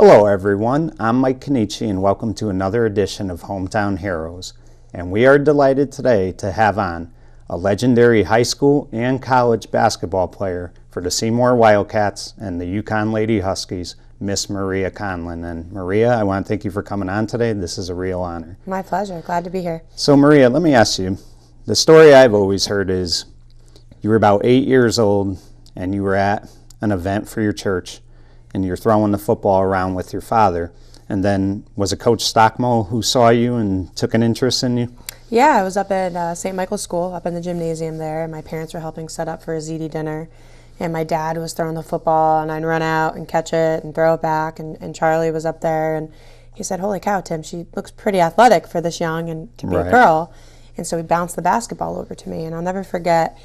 Hello everyone, I'm Mike Kenichi and welcome to another edition of Hometown Heroes. And we are delighted today to have on a legendary high school and college basketball player for the Seymour Wildcats and the UConn Lady Huskies, Miss Maria Conlon. And Maria, I want to thank you for coming on today. This is a real honor. My pleasure. Glad to be here. So Maria, let me ask you, the story I've always heard is you were about 8 years old and you were at an event for your church and you're throwing the football around with your father. And then was it Coach Stockmo who saw you and took an interest in you? Yeah, I was up at St. Michael's School, up in the gymnasium there, and my parents were helping set up for a ZD dinner. And my dad was throwing the football, and I'd run out and catch it and throw it back. And Charlie was up there, and he said, "Holy cow, Tim, she looks pretty athletic for this young and to be a girl." And so he bounced the basketball over to me, and I'll never forget,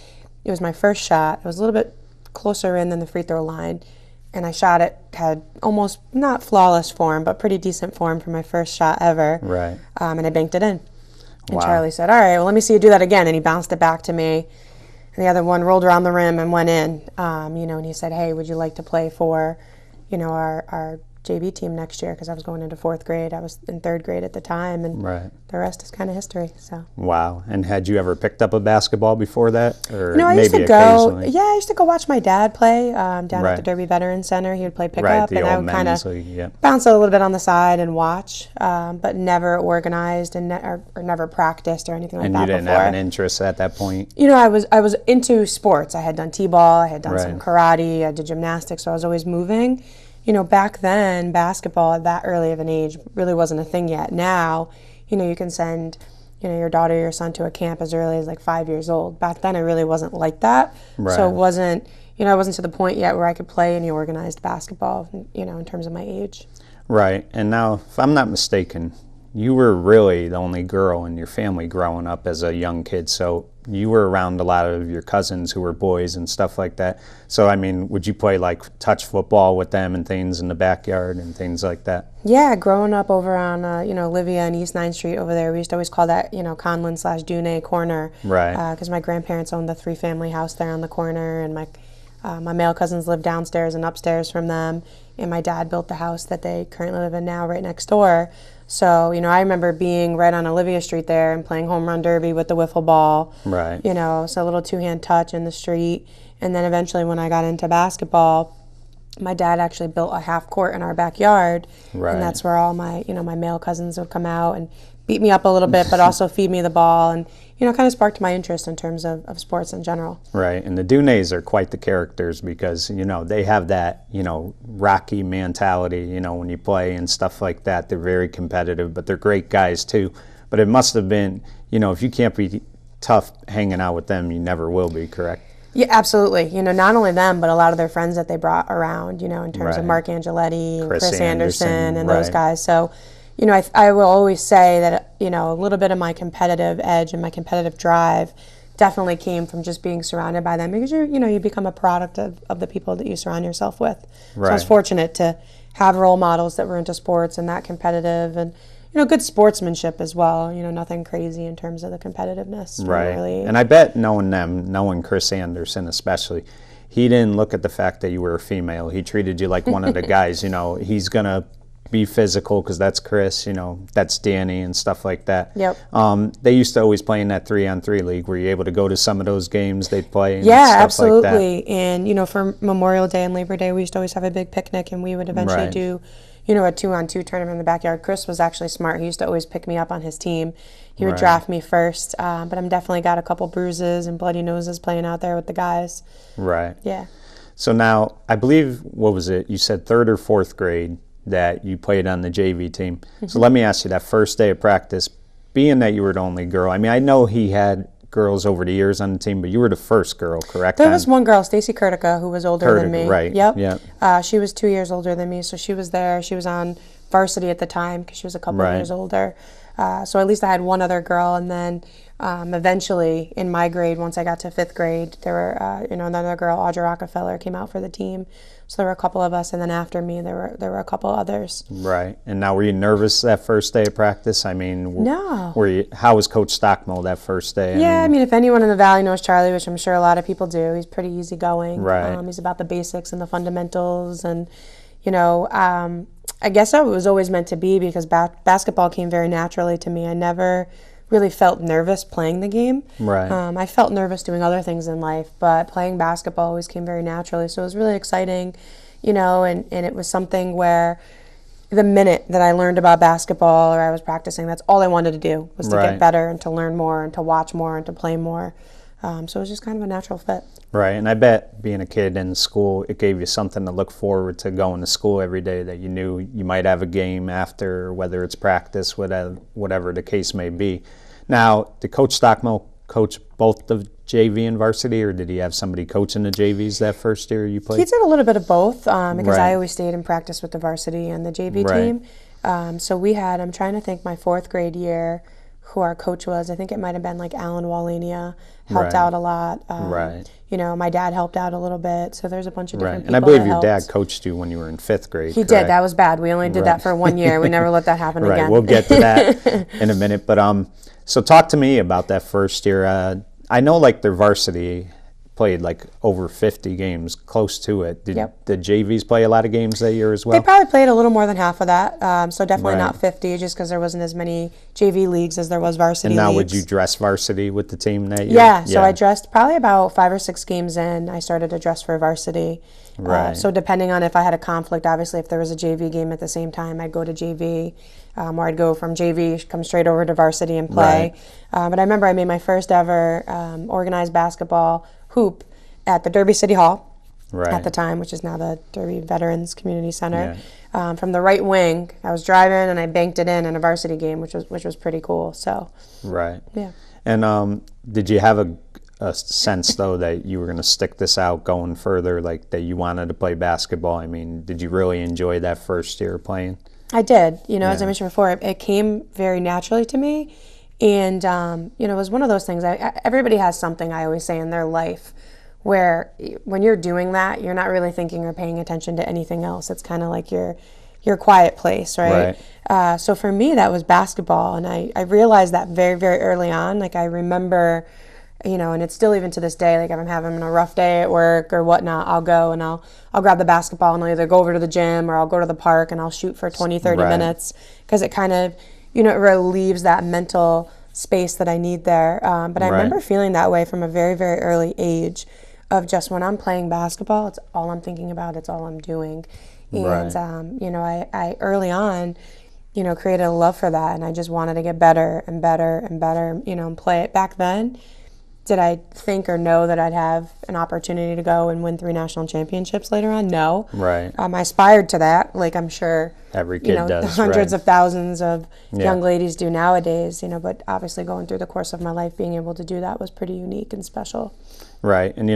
it was my first shot. It was a little bit closer in than the free throw line. And I shot it, had almost not flawless form, but pretty decent form for my first shot ever. Right. And I banked it in. And Wow. Charlie said, "All right, well, let me see you do that again." And he bounced it back to me. And the other one rolled around the rim and went in. And he said, "Hey, would you like to play for, our JV team next year?" Because I was going into fourth grade. I was in third grade at the time. And the rest is kind of history. So. Wow. And had you ever picked up a basketball before that? Or I used to go. Yeah, I used to go watch my dad play down at the Derby Veterans Center. He would play pickup, and I would kind of bounce a little bit on the side and watch, but never organized and or never practiced or anything like that. And you didn't have an interest at that point? I was into sports. I had done t-ball. I had done some karate. I did gymnastics, so I was always moving. Back then, basketball at that early of an age really wasn't a thing yet. Now, you can send, your daughter or your son to a camp as early as like 5 years old. Back then, it really wasn't like that. Right. So it wasn't, I wasn't to the point yet where I could play any organized basketball, in terms of my age. Right. And now, if I'm not mistaken, you were really the only girl in your family growing up as a young kid. So you were around a lot of your cousins who were boys and stuff like that. So, would you play like touch football with them and things in the backyard and things like that? Yeah, growing up over on, Olivia and East 9th Street over there, we used to always call that, Conlon/Dune corner. Right. Because my grandparents owned the 3-family house there on the corner, and my male cousins lived downstairs and upstairs from them, and my dad built the house that they currently live in now right next door. So, I remember being right on Olivia Street there and playing home run derby with the wiffle ball. Right. So a little two-hand touch in the street. And then eventually when I got into basketball, my dad actually built a half court in our backyard. Right. And that's where all my, my male cousins would come out and beat me up a little bit, but also feed me the ball, and kind of sparked my interest in terms of sports in general. Right, and the Dunes are quite the characters because, they have that, Rocky mentality, when you play and stuff like that. They're very competitive, but they're great guys too. But it must have been, if you can't be tough hanging out with them, you never will be, correct? Yeah, absolutely. Not only them, but a lot of their friends that they brought around, in terms of Mark Angeletti and Chris Anderson and those guys. So, I will always say that, a little bit of my competitive edge and my competitive drive definitely came from just being surrounded by them, because you become a product of the people that you surround yourself with. Right. So I was fortunate to have role models that were into sports and that competitive, and, good sportsmanship as well, nothing crazy in terms of the competitiveness. Right. Really. And I bet knowing Chris Anderson especially, he didn't look at the fact that you were a female. He treated you like one of the guys, he's going to be physical because that's Chris, that's Danny and stuff like that. Yep. They used to always play in that 3-on-3 league. Were you able to go to some of those games they'd play? And stuff absolutely. Like that? And, for Memorial Day and Labor Day, we used to always have a big picnic, and we would eventually do, a 2-on-2 tournament in the backyard. Chris was actually smart. He used to always pick me up on his team. He would draft me first, but I'm definitely got a couple bruises and bloody noses playing out there with the guys. Right. Yeah. So now, I believe, what was it? You said third or fourth grade that you played on the JV team. Mm-hmm. So let me ask you, that first day of practice, being that you were the only girl, I know he had girls over the years on the team, but you were the first girl, correct? There was one girl, Stacy Kurtica, who was older than me. Right. Yep. She was 2 years older than me, so she was there. She was on varsity at the time because she was a couple of years older. So at least I had one other girl, and then eventually in my grade, once I got to fifth grade, there were another girl, Audra Rockefeller, came out for the team. So there were a couple of us, and then after me, there were a couple others. Right. And now, were you nervous that first day of practice? No. How was Coach Stockmo that first day? Yeah, if anyone in the Valley knows Charlie, which I'm sure a lot of people do, he's pretty easygoing. Right. He's about the basics and the fundamentals, and I guess I was always meant to be, because basketball came very naturally to me. I never really felt nervous playing the game. Right. I felt nervous doing other things in life, but playing basketball always came very naturally. So it was really exciting, and it was something where the minute that I learned about basketball or I was practicing, that's all I wanted to do, was to get better and to learn more and to watch more and to play more. So it was just kind of a natural fit. Right, and I bet being a kid in school, it gave you something to look forward to going to school every day, that you knew you might have a game after, whether it's practice, whatever the case may be. Now, did Coach Stockmill coach both the JV and varsity, or did he have somebody coaching the JVs that first year you played? He did a little bit of both, because I always stayed in practice with the varsity and the JV team. So we had, I'm trying to think, my 4th grade year, who our coach was. I think it might have been like Alan Walenia, helped out a lot. My dad helped out a little bit. So there's a bunch of different people. And I believe your dad coached you when you were in 5th grade. He did. That was bad. We only did that for 1 year. We never let that happen again. We'll get to that in a minute. But so talk to me about that first year. I know like their varsity played like over 50 games, close to it. Did the JVs play a lot of games that year as well? They probably played a little more than half of that, so definitely not 50, just because there wasn't as many JV leagues as there was varsity leagues. And now would you dress varsity with the team that year? Yeah, so I dressed probably about 5 or 6 games in. I started to dress for varsity. So depending on if I had a conflict, obviously if there was a JV game at the same time, I'd go to JV, or I'd go from JV, come straight over to varsity and play. But I remember I made my first ever organized basketball hoop at the Derby City Hall at the time, which is now the Derby Veterans Community Center. From the right wing, I was driving and I banked it in a varsity game, which was pretty cool. So yeah. And did you have a sense though that you were going to stick this out going further, like that you wanted to play basketball? I mean, did you really enjoy that first year playing? I did. As I mentioned before, it came very naturally to me. And, it was one of those things. Everybody has something, I always say, in their life where when you're doing that, you're not really thinking or paying attention to anything else. It's kind of like your quiet place, right? So for me, that was basketball. And I realized that very, very early on. Like I remember, and it's still even to this day, like if I'm having a rough day at work or whatnot, I'll go and I'll grab the basketball and I'll either go over to the gym or I'll go to the park and I'll shoot for 20, 30 minutes, because it kind of, it relieves that mental space that I need there. But I remember feeling that way from a very, very early age, of just when I'm playing basketball, it's all I'm thinking about, it's all I'm doing. And, I early on, created a love for that, and I just wanted to get better and better and better, and play it. Back then, did I think or know that I'd have an opportunity to go and win 3 national championships later on? No. I aspired to that, like I'm sure every kid does. Hundreds of thousands of young ladies do nowadays, but obviously going through the course of my life, being able to do that was pretty unique and special. Right. And,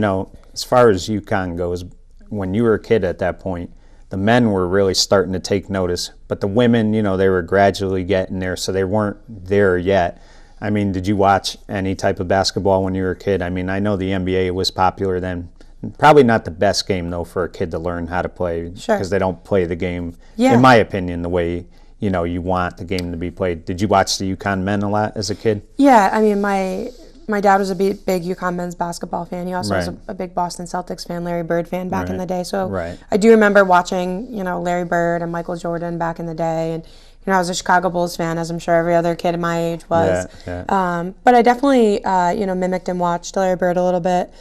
as far as UConn goes, when you were a kid at that point, the men were really starting to take notice, but the women, they were gradually getting there, so they weren't there yet. I mean, did you watch any type of basketball when you were a kid? I mean, I know the NBA was popular then. Probably not the best game, though, for a kid to learn how to play, because they don't play the game, in my opinion, the way, you want the game to be played. Did you watch the UConn men a lot as a kid? Yeah, I mean, my dad was a big UConn men's basketball fan. He also was a big Boston Celtics fan, Larry Bird fan back in the day. So I do remember watching, Larry Bird and Michael Jordan back in the day. And, I was a Chicago Bulls fan, as I'm sure every other kid my age was. But I definitely, mimicked and watched Larry Bird a little bit.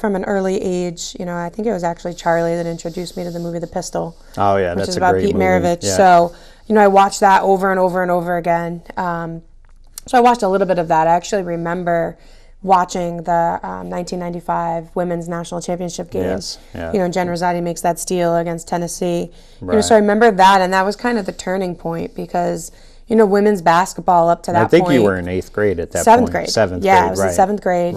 From an early age, I think it was actually Charlie that introduced me to the movie The Pistol. Oh, yeah, which that's is a about great Pete movie. Maravich. So, I watched that over and over and over again. So I watched a little bit of that. I actually remember watching the 1995 Women's National Championship game. Jen Rosati makes that steal against Tennessee. So I remember that, and that was kind of the turning point, because, women's basketball up to that point. I think you were in 8th grade at that point. Grade. 7th grade. Yeah, I was in 7th grade.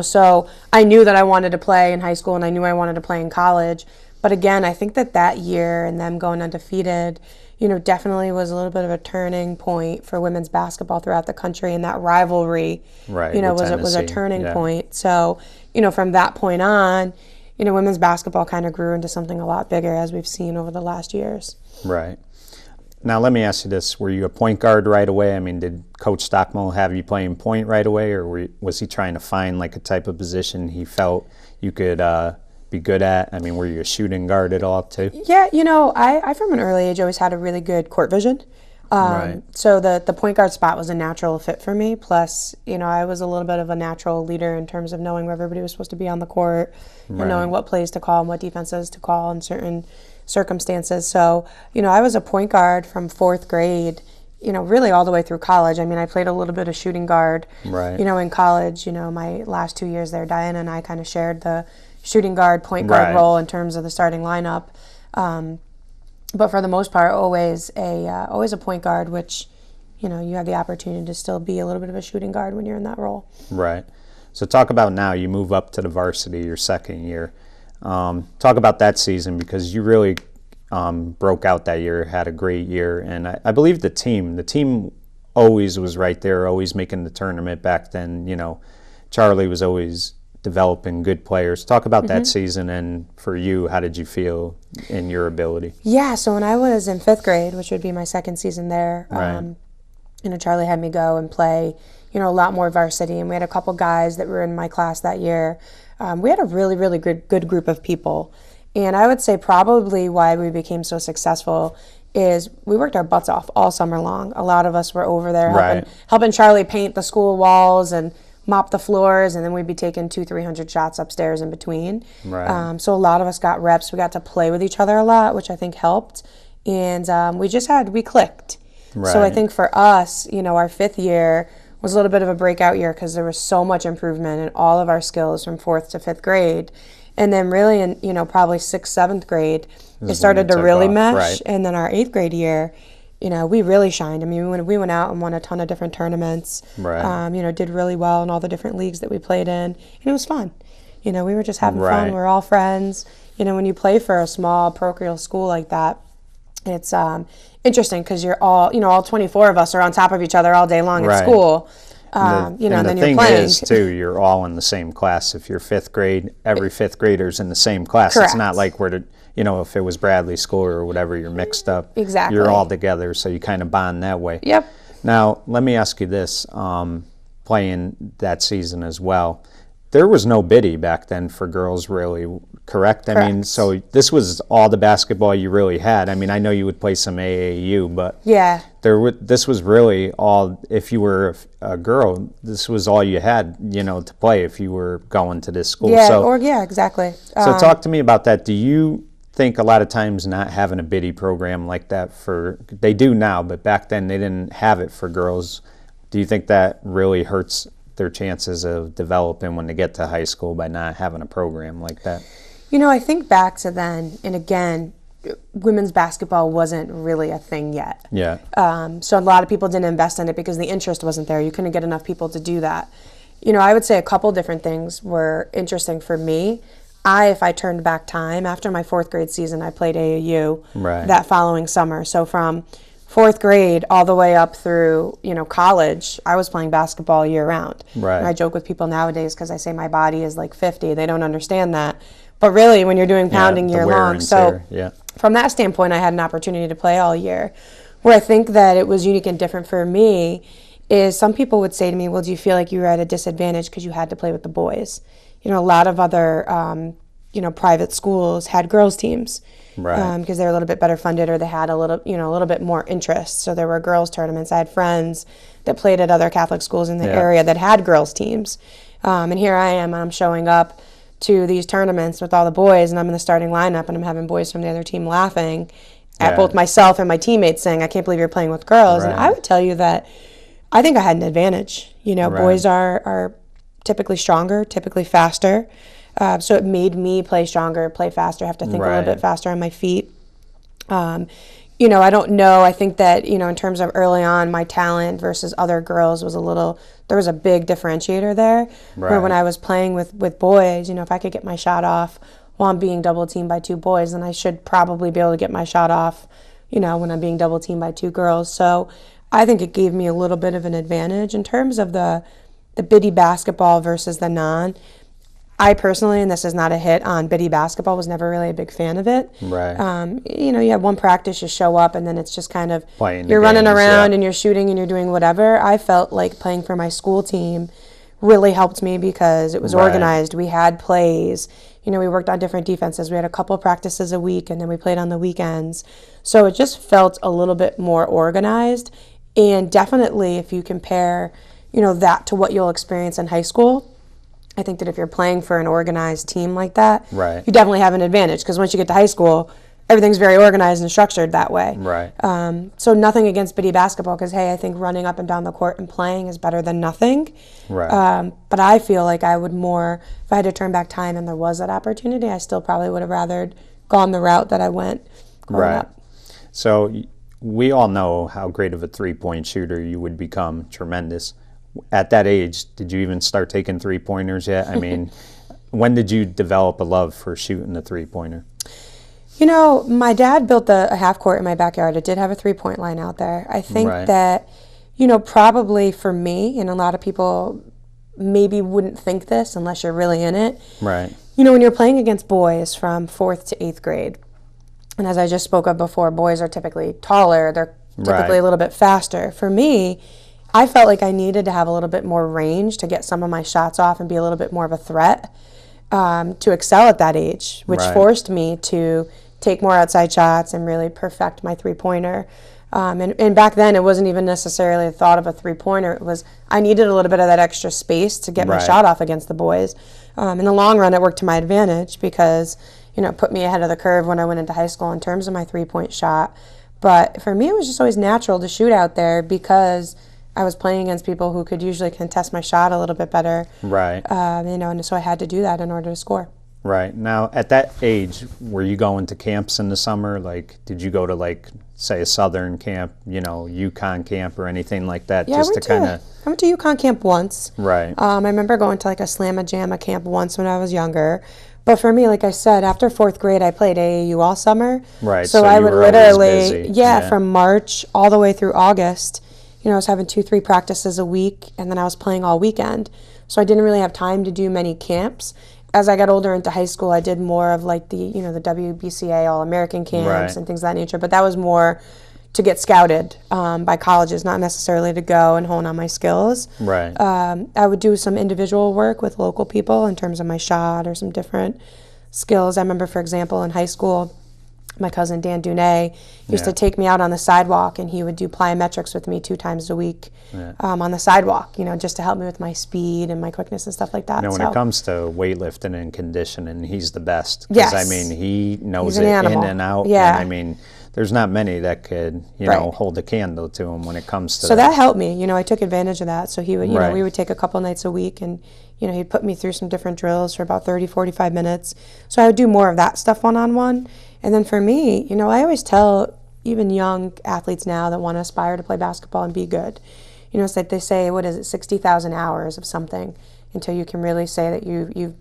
So I knew that I wanted to play in high school, and I knew I wanted to play in college. But again, I think that year and them going undefeated, definitely was a little bit of a turning point for women's basketball throughout the country, and that rivalry, was a turning point. So, from that point on, women's basketball kind of grew into something a lot bigger, as we've seen over the last years. Right. Now, let me ask you this. Were you a point guard right away? I mean, did Coach Stockmill have you playing point right away, or was he trying to find like a type of position he felt you could be good at? I mean, were you a shooting guard at all too? Yeah, I from an early age always had a really good court vision. Right. So the point guard spot was a natural fit for me. Plus, I was a little bit of a natural leader in terms of knowing where everybody was supposed to be on the court and knowing what plays to call and what defenses to call in certain circumstances. So, I was a point guard from 4th grade, really all the way through college. I mean, I played a little bit of shooting guard, in college. My last 2 years there, Diana and I kind of shared the shooting guard, point guard role in terms of the starting lineup. But for the most part, always a point guard, which, you have the opportunity to still be a little bit of a shooting guard when you're in that role. Right. So talk about now, you move up to the varsity your second year. Talk about that season, because you really broke out that year, had a great year. And I believe the team always was right there, always making the tournament back then. Charlie was always developing good players. Talk about that season, and for you, how did you feel in your ability? Yeah, so when I was in 5th grade, which would be my second season there, Charlie had me go and play, a lot more varsity, and we had a couple guys that were in my class that year. We had a really, really good group of people, and I would say probably why we became so successful is we worked our butts off all summer long. A lot of us were over there helping Charlie paint the school walls and mop the floors, and then we'd be taking 200-300 shots upstairs in between. So a lot of us got reps. We got to play with each other a lot, which I think helped, and we clicked. So I think for us, our 5th year was a little bit of a breakout year because there was so much improvement in all of our skills from 4th to 5th grade. And then really in, probably 6th, 7th grade, it started to really mesh. And then our 8th grade year, we really shined. I mean, we went out and won a ton of different tournaments, did really well in all the different leagues that we played in. And it was fun. We were just having fun. We were all friends. When you play for a small parochial school like that, it's interesting because you're all 24 of us are on top of each other all day long at school. And then you're playing. The thing is, too, you're all in the same class. If you're 5th grade, every 5th grader's in the same class. Correct. It's not like if it was Bradley School or whatever, you're mixed up. Exactly. You're all together, so you kind of bond that way. Yep. Now, let me ask you this. Playing that season as well, there was no biddy back then for girls, really, correct? I mean, so this was all the basketball you really had. I mean, I know you would play some AAU, but this was really all, if you were a girl, this was all you had, to play if you were going to this school. Exactly. So talk to me about that. Do you think a lot of times not having a biddy program like that they do now, but back then they didn't have it for girls. Do you think that really hurts their chances of developing when they get to high school by not having a program like that? I think back to then, and again, women's basketball wasn't really a thing yet. Yeah. So a lot of people didn't invest in it because the interest wasn't there. You couldn't get enough people to do that. I would say a couple different things were interesting for me. If I turned back time, after my 4th grade season, I played AAU that following summer. So from 4th grade all the way up through, college, I was playing basketball year round. Right. And I joke with people nowadays because I say my body is like 50. They don't understand that. But really, when you're doing pounding year long. So from that standpoint, I had an opportunity to play all year. Where I think that it was unique and different for me is some people would say to me, well, do you feel like you were at a disadvantage because you had to play with the boys? A lot of other, private schools had girls' teams because they're a little bit better funded, or they had a little bit more interest. So there were girls' tournaments. I had friends that played at other Catholic schools in the area that had girls' teams. And here I am, and I'm showing up to these tournaments with all the boys, and I'm in the starting lineup, and I'm having boys from the other team laughing at both myself and my teammates saying, I can't believe you're playing with girls. And I would tell you that I think I had an advantage. Boys are typically stronger, typically faster. So it made me play stronger, play faster, have to think a little bit faster on my feet. I don't know. I think that, in terms of early on, my talent versus other girls there was a big differentiator there. Where when I was playing with boys, if I could get my shot off while I'm being double teamed by 2 boys, then I should probably be able to get my shot off, when I'm being double teamed by 2 girls. So I think it gave me a little bit of an advantage in terms of the biddy basketball versus the non. I personally, and this is not a hit on biddy basketball, was never really a big fan of it. You have one practice, you show up, and then it's just kind of you're running around and you're shooting and you're doing whatever. I felt like playing for my school team really helped me because it was organized. We had plays. we worked on different defenses. We had a couple practices a week, and then we played on the weekends. So it just felt a little bit more organized. And definitely, if you compare, that to what you'll experience in high school, I think that if you're playing for an organized team like that, right, you definitely have an advantage, because once you get to high school, everything's very organized and structured that way. Right. So nothing against biddy basketball, because, hey, I think running up and down the court and playing is better than nothing. Right. But I feel like I would more, if I had to turn back time and there was that opportunity, I still probably would have rather gone the route that I went growing up. So we all know how great of a three-point shooter you would become, tremendous. At that age, did you even start taking three-pointers yet? I mean, when did you develop a love for shooting the three-pointer? My dad built a half court in my backyard. It did have a three-point line out there. I think that, probably for me, and a lot of people maybe wouldn't think this unless you're really in it. Right. When you're playing against boys from 4th to 8th grade, and as I just spoke of before, boys are typically taller. They're typically a little bit faster. For me, I felt like I needed to have a little bit more range to get some of my shots off and be a little bit more of a threat to excel at that age, which forced me to take more outside shots and really perfect my three-pointer. And back then, it wasn't even necessarily the thought of a three-pointer. It was I needed a little bit of that extra space to get my shot off against the boys. In the long run, it worked to my advantage because, it put me ahead of the curve when I went into high school in terms of my three-point shot. But for me, it was just always natural to shoot out there because I was playing against people who could usually contest my shot a little bit better. Right. And so I had to do that in order to score. Right. Now, at that age, were you going to camps in the summer? Like, did you go to, say, a Southern camp, UConn camp or anything like that? Yeah, I went to UConn camp once. Right. I remember going to, a Slamma-Jamma camp once when I was younger. But for me, like I said, after 4th grade, I played AAU all summer. Right. So I would literally, from March all the way through August, I was having 2-3 practices a week, and then I was playing all weekend. So I didn't really have time to do many camps. As I got older into high school, I did more of the WBCA All-American camps and things of that nature. But that was more to get scouted by colleges, not necessarily to go and hone on my skills. Right. I would do some individual work with local people in terms of my shot or some different skills. I remember, for example, in high school, my cousin Dan Dunay used to take me out on the sidewalk, and he would do plyometrics with me 2 times a week on the sidewalk, just to help me with my speed and my quickness and stuff like that. When it comes to weightlifting and conditioning, he's the best. Yes. He knows He's an it animal. in and out. Yeah. And there's not many that could, hold a candle to him when it comes to that. So that helped me. I took advantage of that. So he would, we would take a couple nights a week, and, he'd put me through some different drills for about 30, 45 minutes. So I would do more of that stuff one-on-one. And then for me, I always tell even young athletes now that want to aspire to play basketball and be good, it's like they say, 60,000 hours of something until you can really say that you've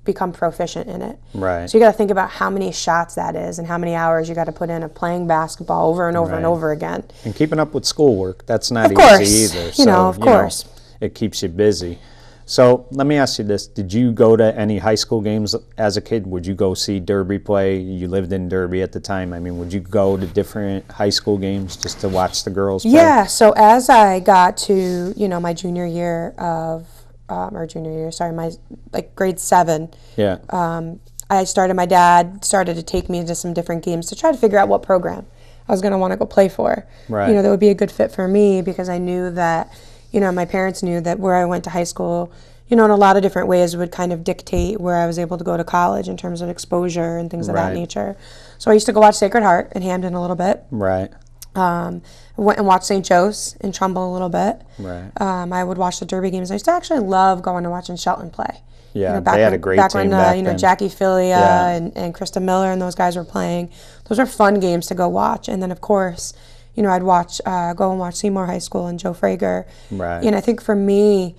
become proficient in it. Right. So you got to think about how many shots that is and how many hours you got to put in of playing basketball over and over and over again. And keeping up with schoolwork, that's not easy either. So, of course. It keeps you busy. So let me ask you this. Did you go to any high school games as a kid? Would you go see Derby play? You lived in Derby at the time. Would you go to different high school games just to watch the girls play? Yeah, so as I got to, my junior year of, my grade 7. Yeah. My dad started to take me into some different games to try to figure out what program I was going to want to go play for. Right. That would be a good fit for me, because I knew that, my parents knew that where I went to high school, in a lot of different ways would kind of dictate where I was able to go to college in terms of exposure and things of that nature. So I used to go watch Sacred Heart in Hamden a little bit. Right. Went and watched St. Joe's in Trumbull a little bit. Right. I would watch the Derby games. I used to actually love going to watching Shelton play. Yeah, they had a great team back then. Jackie Filia and Krista Miller and those guys were playing. Those were fun games to go watch. And then, of course, I'd go and watch Seymour High School and Joe Frager. Right. And I think for me,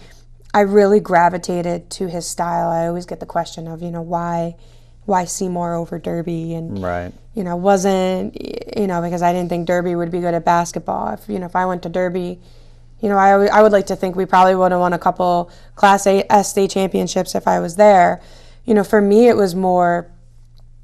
I really gravitated to his style. I always get the question of, why Seymour over Derby? And, wasn't, because I didn't think Derby would be good at basketball. If I went to Derby, I would like to think we probably would have won a couple Class A state championships if I was there. For me, it was more,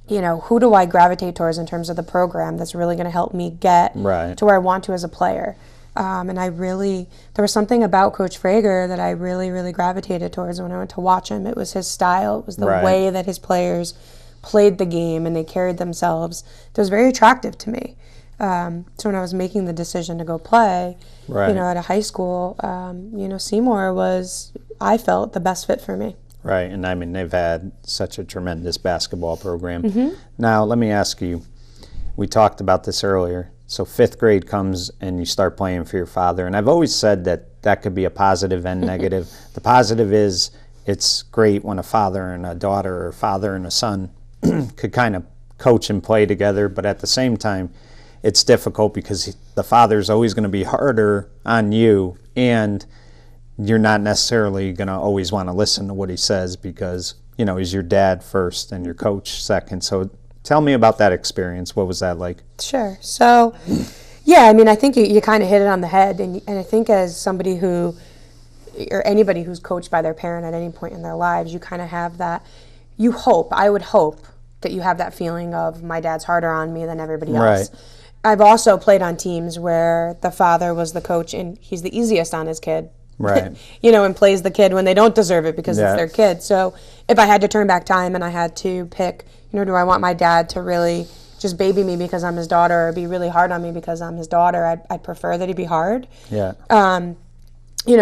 who do I gravitate towards in terms of the program that's really going to help me get to where I want to as a player? And there was something about Coach Frager that I really, really gravitated towards when I went to watch him. It was his style. It was the way that his players played the game and they carried themselves. It was very attractive to me. So when I was making the decision to go play, at a high school, Seymour was, I felt, the best fit for me. Right, and I mean, they've had such a tremendous basketball program. Now, let me ask you, we talked about this earlier. So 5th grade comes and you start playing for your father. And I've always said that could be a positive and negative. The positive is it's great when a father and a daughter or father and a son could kind of coach and play together. But at the same time, it's difficult because the father's always going to be harder on you, and you're not necessarily going to always want to listen to what he says because, he's your dad first and your coach second. So tell me about that experience. What was that like? Sure. So, yeah, I mean, I think you kind of hit it on the head. And I think as somebody or anybody who's coached by their parent at any point in their lives, you kind of have that, I would hope that you have that feeling of my dad's harder on me than everybody else. Right. I've also played on teams where the father was the coach and he's the easiest on his kid. Right. And plays the kid when they don't deserve it because it's their kid. So if I had to turn back time and I had to pick, do I want my dad to really just baby me because I'm his daughter or be really hard on me because I'm his daughter, I'd prefer that he be hard. Yeah.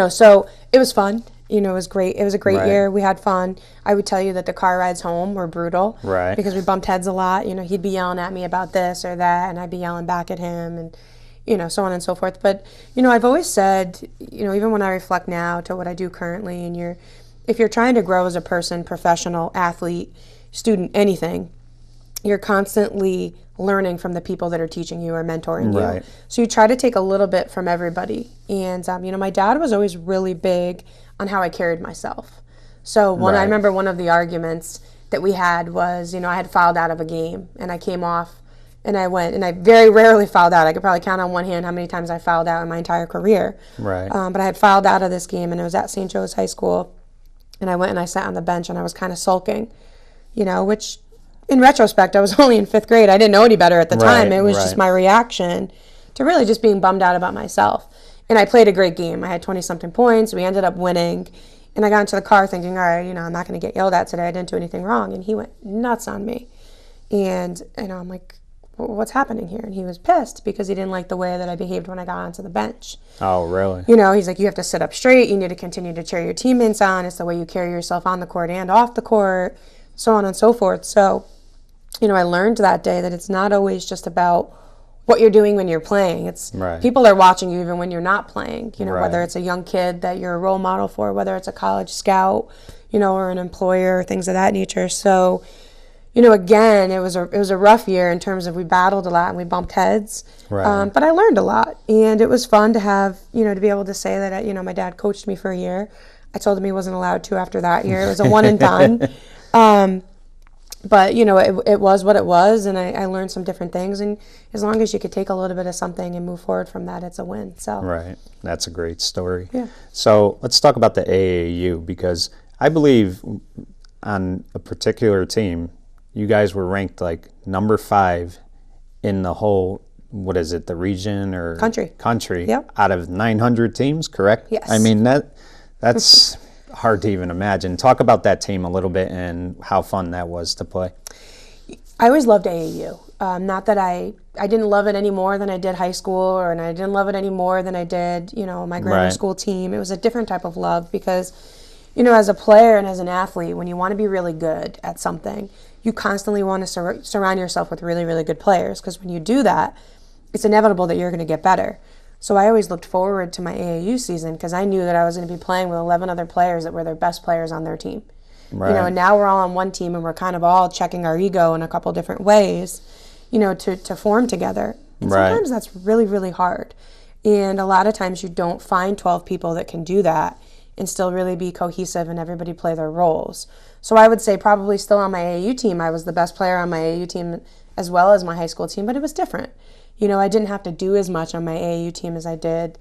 So it was fun. It was great. It was a great year. We had fun. I would tell you that the car rides home were brutal. Right. Because we bumped heads a lot. He'd be yelling at me about this or that, and I'd be yelling back at him, and so on and so forth. But, I've always said, even when I reflect now to what I do currently, and if you're trying to grow as a person, professional, athlete, student, anything, you're constantly learning from the people that are teaching you or mentoring you. So you try to take a little bit from everybody. And, my dad was always really big on how I carried myself. So I remember one of the arguments that we had was, I had fouled out of a game and I came off and I went, and I very rarely fouled out. I could probably count on one hand how many times I fouled out in my entire career. Right. But I had fouled out of this game and it was at St. Joe's High School. And I went and I sat on the bench and I was kind of sulking, which in retrospect, I was only in 5th grade. I didn't know any better at the time. It was just my reaction to really just being bummed out about myself. And I played a great game. I had 20-something points. We ended up winning. And I got into the car thinking, all right, I'm not going to get yelled at today. I didn't do anything wrong. And he went nuts on me. And I'm like, what's happening here? And he was pissed because he didn't like the way that I behaved when I got onto the bench. Oh, really? He's like, you have to sit up straight. You need to continue to cheer your teammates on. It's the way you carry yourself on the court and off the court, so on and so forth. So, I learned that day that it's not always just about what you're doing when you're playing. It's people are watching you even when you're not playing, whether it's a young kid that you're a role model for, whether it's a college scout, or an employer, things of that nature. So, again, it was a rough year in terms of we battled a lot and we bumped heads. Right. But I learned a lot, and it was fun to have, to be able to say that, my dad coached me for a year. I told him he wasn't allowed to after that year. It was a one and done. But, it was what it was, and I learned some different things. And as long as you could take a little bit of something and move forward from that, it's a win. So right. That's a great story. Yeah. So let's talk about the AAU, because I believe on a particular team, you guys were ranked like number 5 in the whole, what is it, the region or country Yep. out of 900 teams, correct? Yes. I mean, that's hard to even imagine. Talk about that team a little bit and how fun that was to play. I always loved AAU. Not that I didn't love it any more than I did high school, and I didn't love it any more than I did, my grammar school team. It was a different type of love because, as a player and as an athlete, when you want to be really good at something, you constantly want to surround yourself with really, really good players, because when you do that, it's inevitable that you're going to get better. So I always looked forward to my AAU season because I knew that I was going to be playing with 11 other players that were their best players on their team. Right. And now we're all on one team and we're kind of all checking our ego in a couple different ways, to form together. And sometimes that's really, really hard. And a lot of times you don't find 12 people that can do that and still really be cohesive and everybody play their roles. So I would say probably still on my AAU team, I was the best player on my AAU team as well as my high school team, but it was different. I didn't have to do as much on my AAU team as I did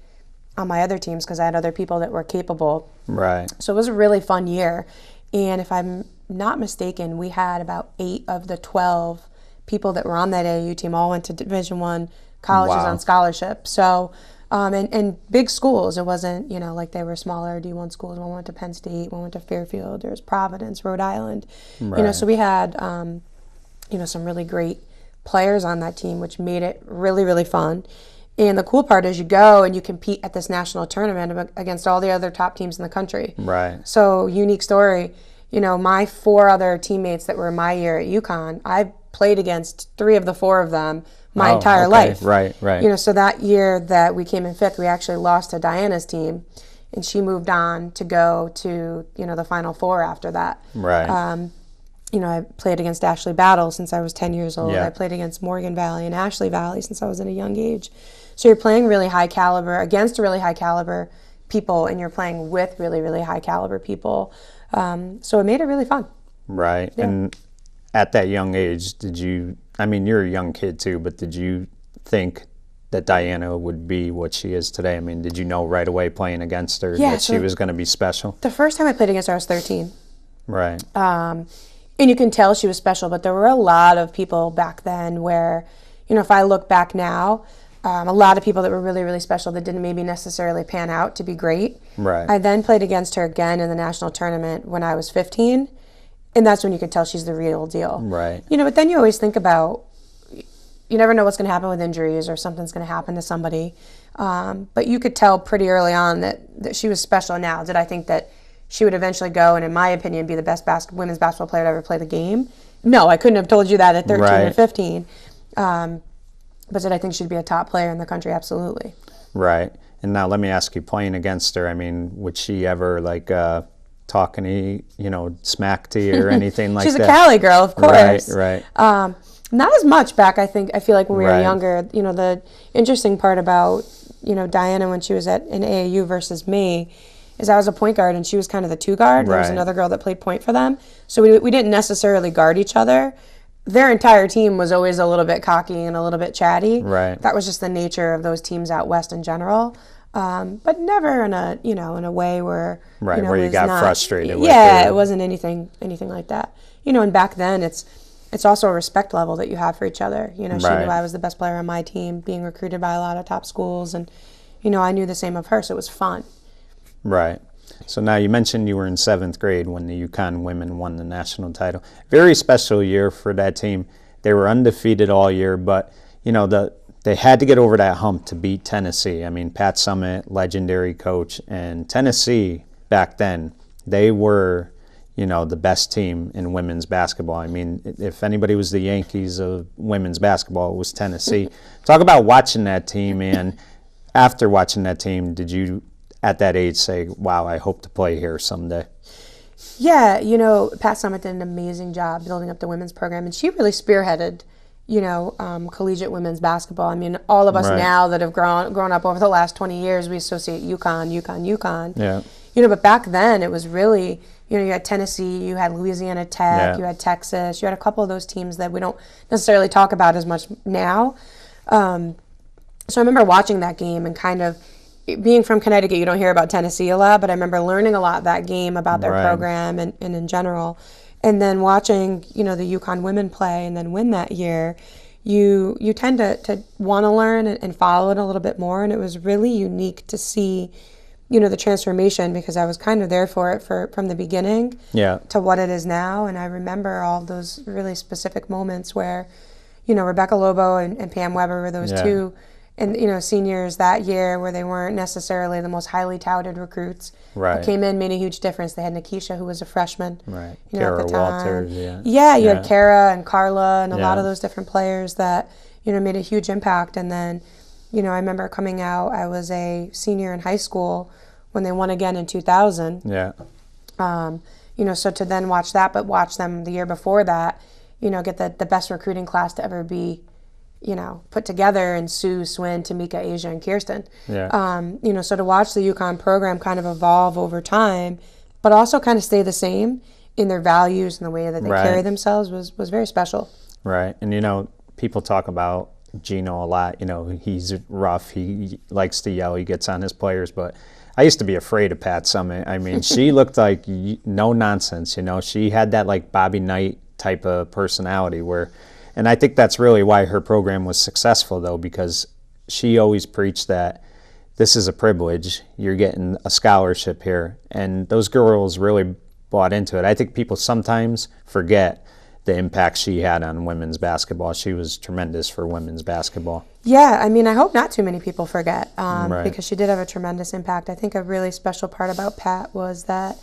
on my other teams because I had other people that were capable. Right. So it was a really fun year. And if I'm not mistaken, we had about 8 of the 12 people that were on that AAU team all went to Division I colleges on scholarship. So And big schools. It wasn't, like they were smaller D1 schools. One went to Penn State, one went to Fairfield. There was Providence, Rhode Island. Right. So we had, some really great players on that team, which made it really, really fun. And the cool part is you go and you compete at this national tournament against all the other top teams in the country. Right. So, unique story, my 4 other teammates that were in my year at UConn, I played against 3 of the 4 of them my entire life. Right. So that year that we came in 5th, we actually lost to Diana's team, and she moved on to go to, the Final Four after that. Right. I played against Ashley Battle since I was 10 years old. Yeah. I played against Morgan Valley and Ashley Valley since I was at a young age. So you're playing really high caliber against really high caliber people, and you're playing with really, really high caliber people. So it made it really fun. Right. Yeah. And at that young age, you're a young kid too, but did you think that Diana would be what she is today? Did you know right away playing against her that she was going to be special? The first time I played against her, I was 13. Right. And you can tell she was special, but there were a lot of people back then where, if I look back now, a lot of people that were really, really special that didn't maybe necessarily pan out to be great. Right. I then played against her again in the national tournament when I was 15, and that's when you could tell she's the real deal. Right. But then you always think about, you never know what's going to happen with injuries or something's going to happen to somebody. But you could tell pretty early on that she was special. Now, did I think that she would eventually go and, in my opinion, be the best women's basketball player to ever play the game? No, I couldn't have told you that at 13 or 15. But did I think she'd be a top player in the country? Absolutely. Right. And now let me ask you, playing against her, would she ever talk any, smack to you or anything like that? She's a Cali girl, of course. Right. Not as much back, I feel like when we were younger. The interesting part about, Diana when she was in AAU versus me is I was a point guard and she was kind of the 2 guard. There was another girl that played point for them. So we didn't necessarily guard each other. Their entire team was always a little bit cocky and a little bit chatty. Right. That was just the nature of those teams out west in general. But never in a way where where you got frustrated with it wasn't anything like that. And back then it's also a respect level that you have for each other. She knew I was the best player on my team, being recruited by a lot of top schools, and I knew the same of her, so it was fun. Right. So now you mentioned you were in 7th grade when the UConn women won the national title. Very special year for that team. They were undefeated all year, but they had to get over that hump to beat Tennessee. Pat Summitt, legendary coach, and Tennessee back then, they were, the best team in women's basketball. If anybody was the Yankees of women's basketball, it was Tennessee. Talk about watching that team, and after watching that team, did you at that age say, wow, I hope to play here someday? Yeah, Pat Summitt did an amazing job building up the women's program, and she really spearheaded, collegiate women's basketball. All of us now that have grown up over the last 20 years, we associate UConn. Yeah. But back then it was really, you had Tennessee, you had Louisiana Tech, you had Texas, you had a couple of those teams that we don't necessarily talk about as much now. So I remember watching that game and kind of, being from Connecticut, you don't hear about Tennessee a lot, but I remember learning a lot that game about their program and in general. And then watching, the UConn women play and then win that year, you tend to want to learn and follow it a little bit more. And it was really unique to see, the transformation, because I was kind of there for it from the beginning to what it is now. And I remember all those really specific moments where, Rebecca Lobo and Pam Weber were those two. And, seniors that year where they weren't necessarily the most highly touted recruits. Right. Who came in, made a huge difference. They had Nikisha, who was a freshman. Right. At the time. Walters, you had Kara and Carla and a lot of those different players that, made a huge impact. And then, I remember coming out, I was a senior in high school when they won again in 2000. Yeah. So to then watch that, but watch them the year before that, get the best recruiting class to ever be put together, and Sue, Swin, Tamika, Asia, and Kirsten. Yeah. So to watch the UConn program kind of evolve over time, but also kind of stay the same in their values and the way that they carry themselves was very special. Right. And, people talk about Gino a lot. He's rough. He likes to yell. He gets on his players. But I used to be afraid of Pat Summitt. She looked like no nonsense. She had that Bobby Knight type of personality where. And I think that's really why her program was successful, though, because she always preached that this is a privilege. You're getting a scholarship here. And those girls really bought into it. I think people sometimes forget the impact she had on women's basketball. She was tremendous for women's basketball. Yeah, I mean, I hope not too many people forget Right. because she did have a tremendous impact. I think a really special part about Pat was that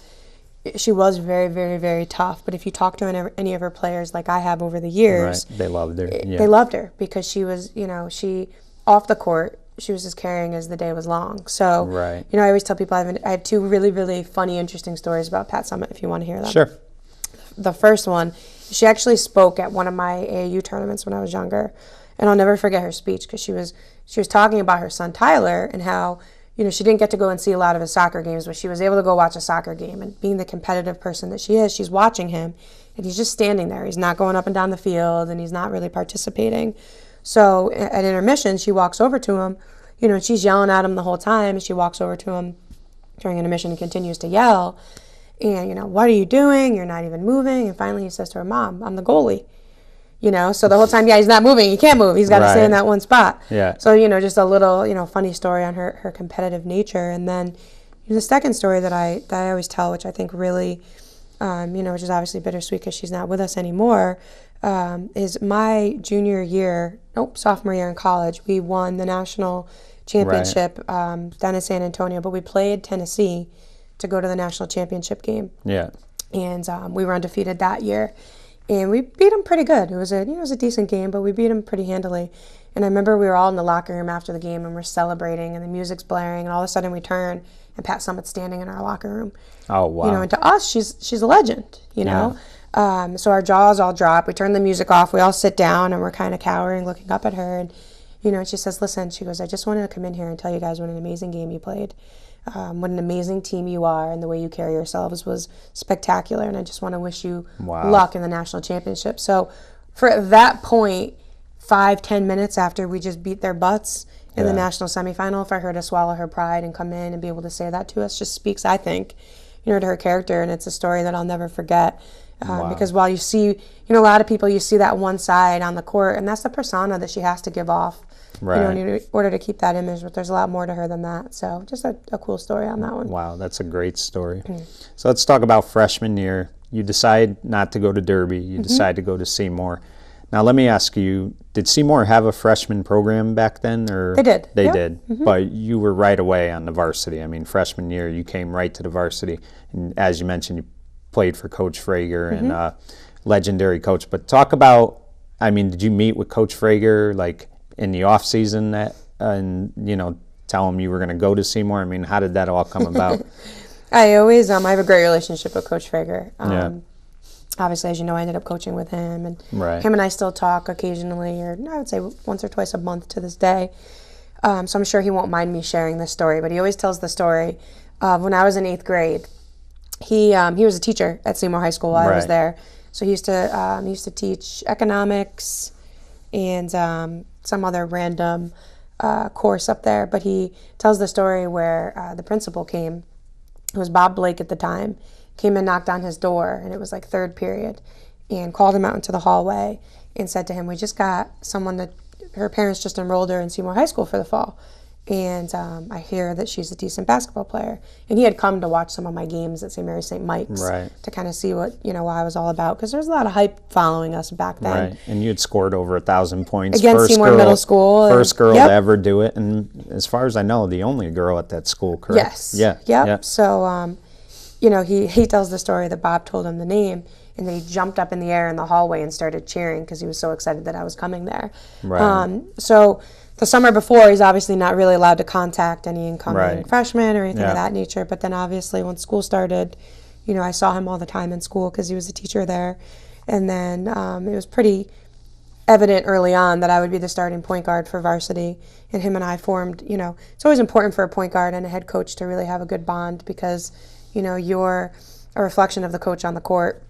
she was very, very, very tough. But if you talk to any of her players, like I have over the years, Right. They loved her. Yeah. They loved her because she was, she off the court, she was as caring as the day was long. So, Right. I always tell people I have two really, really funny, interesting stories about Pat Summitt if you want to hear them. Sure. The first one, she actually spoke at one of my AAU tournaments when I was younger, and I'll never forget her speech because she was talking about her son Tyler and how she didn't get to go and see a lot of his soccer games, but she was able to go watch a soccer game. And being the competitive person that she is, she's watching him, and he's just standing there. He's not going up and down the field, and he's not really participating. So at intermission, she walks over to him, and she's yelling at him the whole time. And she walks over to him during intermission and continues to yell. And, what are you doing? You're not even moving. And finally he says to her, Mom, I'm the goalie. So the whole time, he's not moving. He can't move. He's got to stay in that one spot. Yeah. So, just a little, funny story on her competitive nature. And then the second story that I always tell, which I think really, which is obviously bittersweet because she's not with us anymore, is my sophomore year in college, we won the national championship down in San Antonio, but we played Tennessee to go to the national championship game. Yeah. And we were undefeated that year. And we beat them pretty good. It was a decent game, but we beat them pretty handily. And I remember we were all in the locker room after the game and we're celebrating and the music's blaring and all of a sudden we turn and Pat Summitt's standing in our locker room. Oh, wow. And to us, she's a legend, know. So our jaws all drop. We turn the music off. We all sit down and we're kind of cowering, looking up at her. And, and she says, listen, she goes, I just wanted to come in here and tell you guys what an amazing game you played. What an amazing team you are, and the way you carry yourselves was spectacular, and I just want to wish you luck in the national championship. So for that point, 5-10 minutes after we just beat their butts in the national semifinal, for her to swallow her pride and come in and be able to say that to us just speaks, I think, to her character, and it's a story that I'll never forget. Because while you see, a lot of people, you see that one side on the court, and that's the persona that she has to give off. Right. In order to keep that image, but there's a lot more to her than that. So just a cool story on that one. Wow, that's a great story. So let's talk about freshman year. You decide not to go to Derby. You decide to go to Seymour. Now let me ask you, did Seymour have a freshman program back then? Or They did. They did. But you were right away on the varsity. I mean, freshman year, you came right to the varsity. And as you mentioned, you played for Coach Frager and legendary coach. But talk about, did you meet with Coach Frager, in the off season and tell him you were going to go to Seymour? How did that all come about? I always I have a great relationship with Coach Frager. Obviously, as you know, I ended up coaching with him, and him and I still talk occasionally, or I would say once or twice a month to this day. So I'm sure he won't mind me sharing this story, but he always tells the story of when I was in 8th grade. He was a teacher at Seymour High School while I was there, so he used to teach economics and some other random course up there. But he tells the story where the principal came. It was Bob Blake at the time. Came and knocked on his door, and it was 3rd period, and called him out into the hallway and said to him, we just got someone that her parents just enrolled her in Seymour High School for the fall. And I hear that she's a decent basketball player. And he had come to watch some of my games at St. Mary's St. Mike's to kind of see what, what I was all about. Because there was a lot of hype following us back then. Right. And you had scored over 1,000 points. Against Seymour Middle School. First girl to ever do it. And as far as I know, the only girl at that school, correct? Yes. Yeah. Yep. So, he tells the story that Bob told him the name. And then he jumped up in the air in the hallway and started cheering because he was so excited that I was coming there. Right. So the summer before, he's obviously not really allowed to contact any incoming freshmen or anything of that nature. But then obviously once school started, I saw him all the time in school because he was a teacher there. And then it was pretty evident early on that I would be the starting point guard for varsity. And him and I formed, it's always important for a point guard and a head coach to really have a good bond because, you're a reflection of the coach on the court,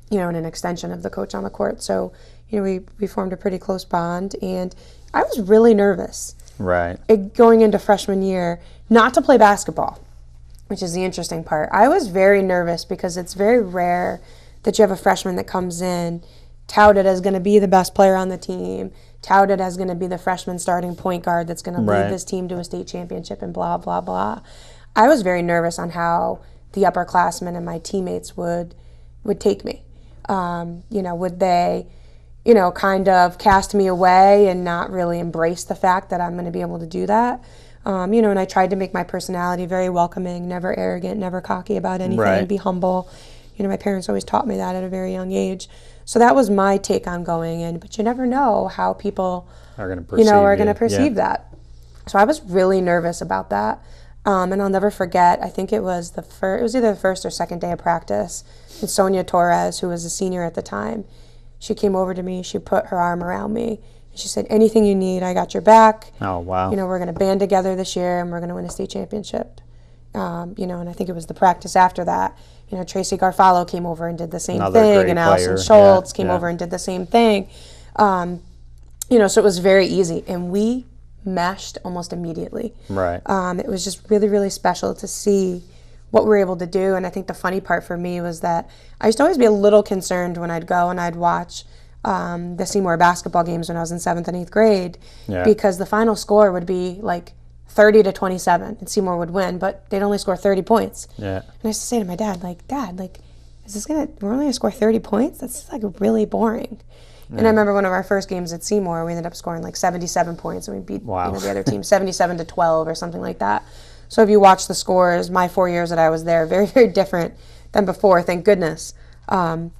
and an extension of the coach on the court. So, we formed a pretty close bond. And I was really nervous going into freshman year not to play basketball, which is the interesting part. I was very nervous because it's very rare that you have a freshman that comes in touted as going to be the best player on the team, touted as going to be the freshman starting point guard that's going to Right. lead this team to a state championship and blah, blah, blah. I was very nervous on how the upperclassmen and my teammates would take me. Would they, kind of cast me away and not really embrace the fact that I'm going to be able to do that? And I tried to make my personality very welcoming, never arrogant, never cocky about anything, Right. be humble. My parents always taught me that at a very young age. So that was my take on going in. But you never know how people Are going to perceive that. So I was really nervous about that. And I'll never forget, I think it was it was either the first or second day of practice. And Sonia Torres, who was a senior at the time, she came over to me, she put her arm around me, and she said, anything you need, I got your back. Oh, wow. We're going to band together this year, and we're going to win a state championship. And I think it was the practice after that. Tracy Garfalo came over and did the same thing, and Allison Schultz came over and did the same thing. So it was very easy, and we meshed almost immediately. Right. It was just really, really special to see what we were able to do. And I think the funny part for me was that I used to always be a little concerned when I'd go and I'd watch the Seymour basketball games when I was in 7th and 8th grade, because the final score would be like 30-27, and Seymour would win, but they'd only score 30 points. Yeah. And I used to say to my dad, Dad, we're only gonna score 30 points? That's really boring. Yeah. And I remember one of our first games at Seymour, we ended up scoring 77 points, and we beat the other team 77-12 or something like that. So if you watch the scores, my 4 years that I was there, very, very different than before, thank goodness. But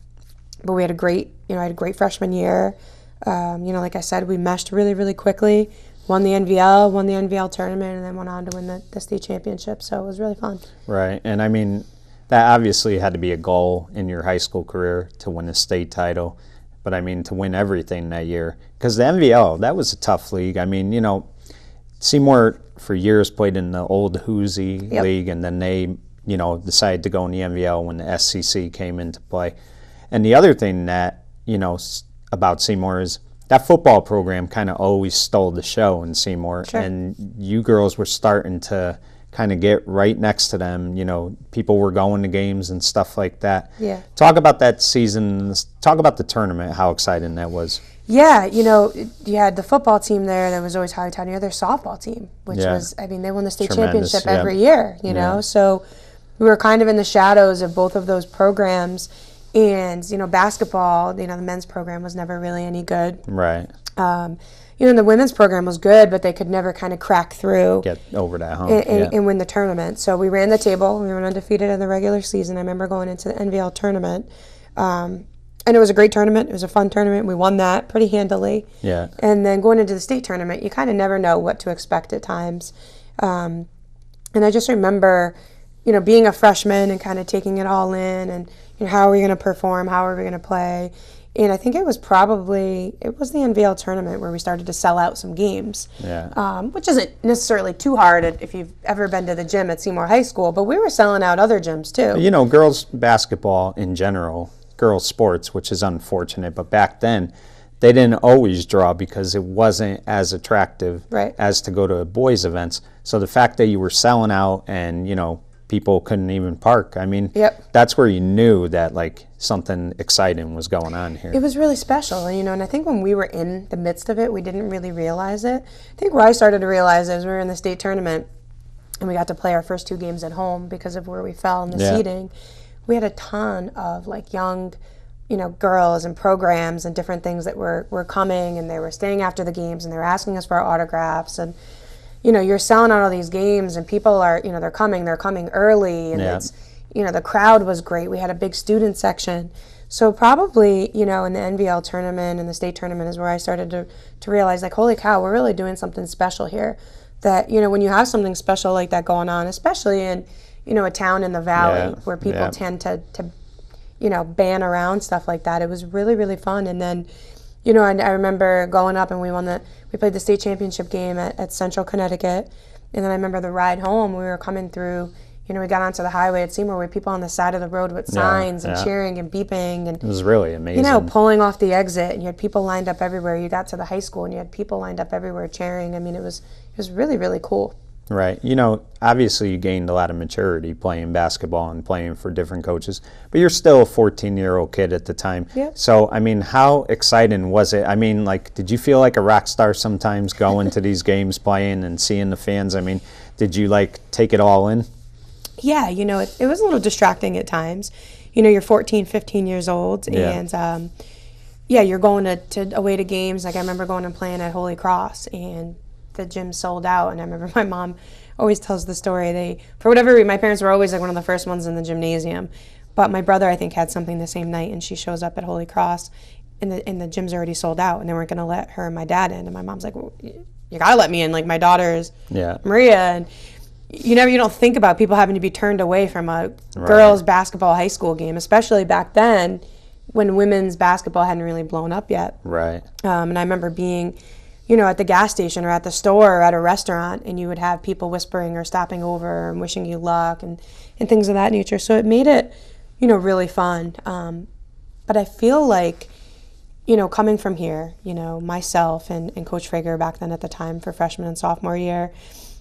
we had I had a great freshman year. Like I said, we meshed really, really quickly. Won the NVL tournament, and then went on to win the state championship. So it was really fun. Right. And I mean, that obviously had to be a goal in your high school career to win a state title. But I mean, to win everything that year. Because the NVL, that was a tough league. I mean, Seymour for years played in the old Hoosie League, and then they, decided to go in the NVL when the SCC came into play. And the other thing that, about Seymour is that football program kind of always stole the show in Seymour. Sure. And you girls were starting to kind of get right next to them. People were going to games and stuff like that. Yeah. Talk about that season. Talk about the tournament, how exciting that was. Yeah, you had the football team there that was always highly touted. You had their softball team, which was, they won the state championship every year, know. So we were kind of in the shadows of both of those programs. And, basketball, the men's program was never really any good. Right. The women's program was good, but they could never kind of crack through. Get over that hump. And win the tournament. So we ran the table. We were undefeated in the regular season. I remember going into the NVL tournament. And it was a great tournament. It was a fun tournament. We won that pretty handily. Yeah. And then going into the state tournament, you kind of never know what to expect at times. And I just remember, being a freshman and kind of taking it all in, and how are we going to perform? How are we going to play? And I think it was the NVL tournament where we started to sell out some games. Yeah. Which isn't necessarily too hard if you've ever been to the gym at Seymour High School, but we were selling out other gyms too. Girls basketball in general, girls sports, which is unfortunate, but back then they didn't always draw because it wasn't as attractive as to go to boys events. So the fact that you were selling out and, people couldn't even park. I mean, that's where you knew that something exciting was going on here. It was really special, and I think when we were in the midst of it, we didn't really realize it. I think where I started to realize it was we were in the state tournament, and we got to play our first 2 games at home because of where we fell in the seeding. We had a ton of young, girls and programs and different things that were coming, and they were staying after the games, and they were asking us for our autographs, and you're selling out all these games, and people are, they're coming early, and it's, the crowd was great. We had a big student section. So probably, in the NVL tournament and the state tournament is where I started to realize, holy cow, we're really doing something special here. That, when you have something special like that going on, especially in, a town in the valley where people tend to ban around stuff like that, it was really, really fun. And then, I remember going up and we played the state championship game at Central Connecticut. And then I remember the ride home, we were coming through, we got onto the highway at Seymour with people on the side of the road with signs and cheering and beeping. And it was really amazing. Pulling off the exit, and you had people lined up everywhere. You got to the high school and you had people lined up everywhere cheering. I mean, it was really, really cool. Right. Obviously you gained a lot of maturity playing basketball and playing for different coaches, but you're still a 14-year-old kid at the time. Yep. So, how exciting was it? Did you feel like a rock star sometimes going to these games, playing and seeing the fans? Did you take it all in? Yeah, it was a little distracting at times. You're 14, 15 years old, and you're going to away to games. Like I remember going and playing at Holy Cross, and the gym sold out. And I remember my mom always tells the story. For whatever reason, my parents were always one of the first ones in the gymnasium. But my brother, I think, had something the same night, and she shows up at Holy Cross, and the gym's already sold out, and they weren't going to let her and my dad in. And my mom's like, well, you got to let me in. Like, my daughter's Maria. And you don't think about people having to be turned away from a girls' basketball high school game, especially back then when women's basketball hadn't really blown up yet. Right. And I remember being at the gas station or at the store or at a restaurant, and you would have people whispering or stopping over and wishing you luck and things of that nature. So it made it, really fun. But I feel like, coming from here, myself and Coach Frager back then at the time for freshman and sophomore year,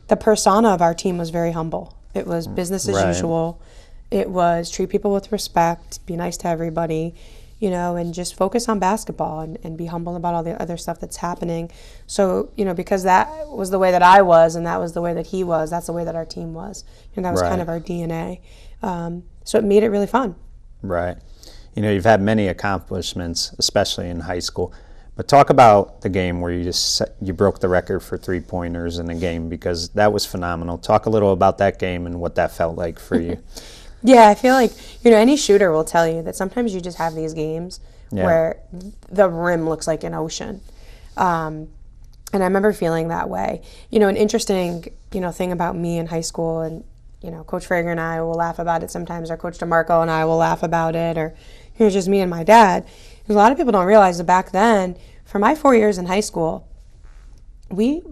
the persona of our team was very humble. It was business as usual. It was treat people with respect, be nice to everybody, and just focus on basketball and be humble about all the other stuff that's happening. So, because that was the way that I was and that was the way that he was, that's the way that our team was. And that was kind of our DNA. So it made it really fun. Right. You've had many accomplishments, especially in high school. But talk about the game where you broke the record for three-pointers in a game, because that was phenomenal. Talk a little about that game and what that felt like for you. Yeah, I feel like, any shooter will tell you that sometimes you just have these games where the rim looks like an ocean. And I remember feeling that way. An interesting, thing about me in high school, and, Coach Frager and I will laugh about it sometimes, or Coach DeMarco and I will laugh about it, or just me and my dad. Because a lot of people don't realize that back then, for my 4 years in high school, we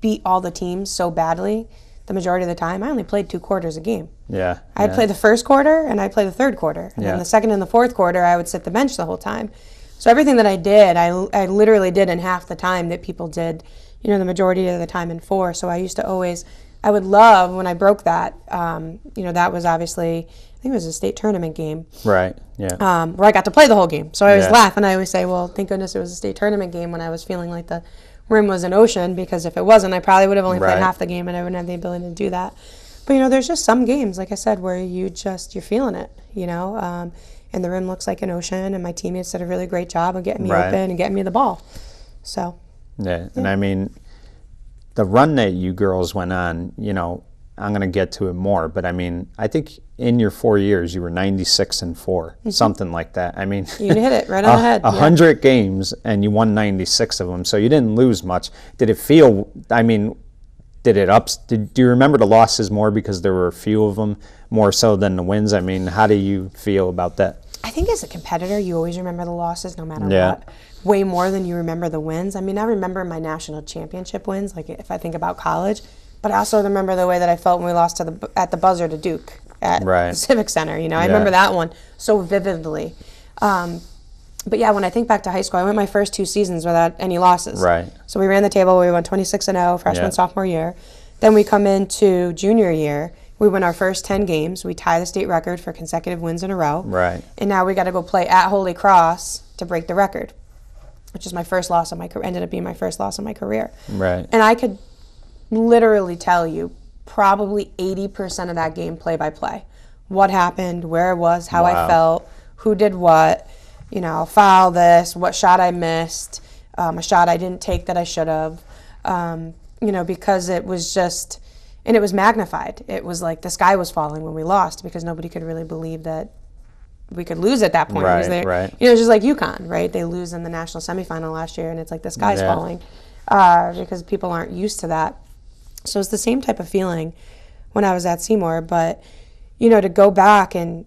beat all the teams so badly. The majority of the time, I only played 2 quarters a game. Yeah. I'd play the first quarter and I'd play the third quarter. And then the second and the fourth quarter, I would sit the bench the whole time. So everything that I did, I literally did in half the time that people did, the majority of the time in 4. So I would love when I broke that, that was obviously, I think it was a state tournament game. Right, yeah. Where I got to play the whole game. So I always laugh and I always say, well, thank goodness it was a state tournament game when I was feeling like the rim was an ocean, because if it wasn't, I probably would have only played half the game and I wouldn't have the ability to do that. But, there's just some games, like I said, where you're feeling it, and the rim looks like an ocean, and my teammates did a really great job of getting me open and getting me the ball. So. Yeah, and the run that you girls went on, I'm going to get to it more, but I think in your 4 years you were 96-4, something like that. You hit it right on the head. 100 games and you won 96 of them, so you didn't lose much. Did it feel? Do you remember the losses more because there were a few of them more so than the wins? How do you feel about that? I think as a competitor, you always remember the losses no matter what, way more than you remember the wins. I remember my national championship wins, like if I think about college. But I also remember the way that I felt when we lost at the buzzer to Duke at the Civic Center. I remember that one so vividly. But yeah, when I think back to high school, I went my first 2 seasons without any losses. Right. So we ran the table. We went 26-0 freshman, sophomore year. Then we come into junior year. We win our first 10 games. We tie the state record for consecutive wins in a row. Right. And now we got to go play at Holy Cross to break the record, which is my first loss of my career. Ended up being my first loss of my career. Right. And I could literally tell you probably 80% of that game play by play. What happened, where it was, how I felt, who did what, foul this, what shot I missed, a shot I didn't take that I should have, because it was just, and it was magnified. It was like the sky was falling when we lost, because nobody could really believe that we could lose at that point. Right. It's just like UConn, right? They lose in the national semifinal last year, and it's like the sky's falling because people aren't used to that. So it's the same type of feeling when I was at Seymour, but, to go back and